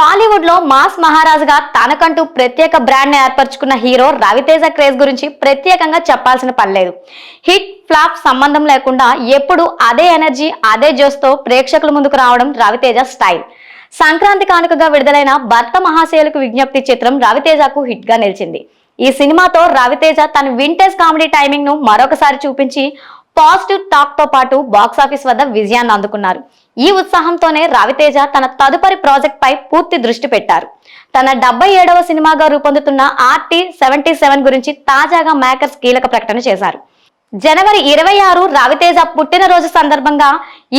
టాలీవుడ్ లో మాస్ మహారాజుగా తనకంటూ ప్రత్యేక బ్రాండ్ ని ఏర్పరచుకున్న హీరో రవితేజ క్రేజ్ గురించి ప్రత్యేకంగా చెప్పాల్సిన పనిలేదు. హిట్ ఫ్లాప్ సంబంధం లేకుండా ఎప్పుడు అదే ఎనర్జీ అదే జోస్తో ప్రేక్షకుల ముందుకు రావడం రవితేజ స్టైల్. సంక్రాంతి కానుకగా విడుదలైన భర్త మహాశయులకు విజ్ఞప్తి చిత్రం రవితేజకు హిట్ గా నిలిచింది. ఈ సినిమాతో రవితేజ తన వింటేజ్ కామెడీ టైమింగ్ ను మరొకసారి చూపించి పాజిటివ్ టాక్ తో పాటు బాక్సాఫీస్ వద్ద విజయాన్ని అందుకున్నారు. ఈ ఉత్సాహంతోనే రవితేజ తన తదుపరి ప్రాజెక్ట్ పై పూర్తి దృష్టి పెట్టారు. తన 77వ సినిమాగా రూపొందుతున్న RT-77 గురించి తాజాగా మేకర్స్ కీలక ప్రకటన చేశారు. జనవరి 26 రవితేజ పుట్టినరోజు సందర్భంగా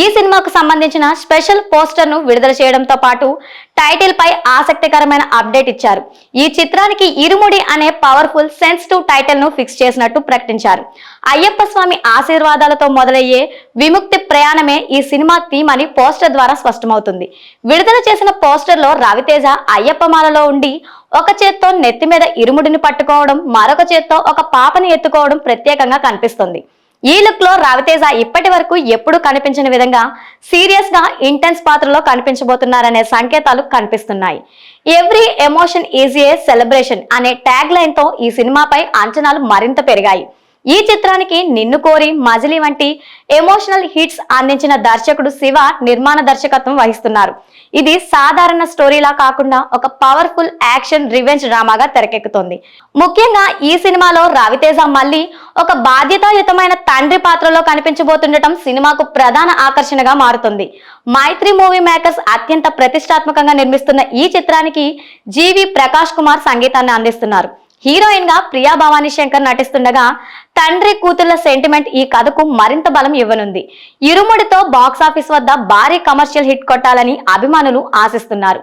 ఈ సినిమాకు సంబంధించిన స్పెషల్ పోస్టర్ ను విడుదల చేయడంతో పాటు టైటిల్ పై ఆసక్తికరమైన అప్డేట్ ఇచ్చారు. ఈ చిత్రానికి ఇరుముడి అనే పవర్ఫుల్ సెన్సిటివ్ టైటిల్ ను ఫిక్స్ చేసినట్టు ప్రకటించారు. అయ్యప్ప స్వామి ఆశీర్వాదాలతో మొదలయ్యే విముక్తి ప్రయాణమే ఈ సినిమా థీమ్ అని పోస్టర్ ద్వారా స్పష్టమవుతుంది. విడుదల చేసిన పోస్టర్ లో రవితేజ అయ్యప్ప మాలలో ఉండి ఒక చేత్తో నెత్తి మీద ఇరుముడిని పట్టుకోవడం, మరొక చేత్తో ఒక పాపని ఎత్తుకోవడం ప్రత్యేకంగా కనిపిస్తుంది. ఈ లుక్ లో రవితేజ ఇప్పటి వరకు ఎప్పుడూ కనిపించిన విధంగా సీరియస్ గా ఇంటెన్స్ పాత్రలో కనిపించబోతున్నారనే సంకేతాలు కనిపిస్తున్నాయి. Every emotion is a celebration అనే ట్యాగ్ లైన్ తో ఈ సినిమాపై అంచనాలు మరింత పెరిగాయి. ఈ చిత్రానికి నిన్ను కోరి, మజిలీ వంటి ఎమోషనల్ హిట్స్ అందించిన దర్శకుడు శివ నిర్మాణ దర్శకత్వం వహిస్తున్నారు. ఇది సాధారణ స్టోరీలా కాకుండా ఒక పవర్ఫుల్ యాక్షన్ రివెంజ్ డ్రామాగా తెరకెక్కుతోంది. ముఖ్యంగా ఈ సినిమాలో రవితేజ మళ్ళీ ఒక బాధ్యతాయుతమైన తండ్రి పాత్రలో కనిపించబోతుండటం సినిమాకు ప్రధాన ఆకర్షణగా మారుతుంది. మైత్రి మూవీ మేకర్స్ అత్యంత ప్రతిష్టాత్మకంగా నిర్మిస్తున్న ఈ చిత్రానికి జీవి ప్రకాష్ కుమార్ సంగీతాన్ని అందిస్తున్నారు. హీరోయిన్ గా ప్రియా భవానీ శంకర్ నటిస్తుండగా తండ్రి కూతుళ్ల సెంటిమెంట్ ఈ కథకు మరింత బలం ఇవ్వనుంది. ఇరుముడితో బాక్సాఫీస్ వద్ద భారీ కమర్షియల్ హిట్ కొట్టాలని అభిమానులు ఆశిస్తున్నారు.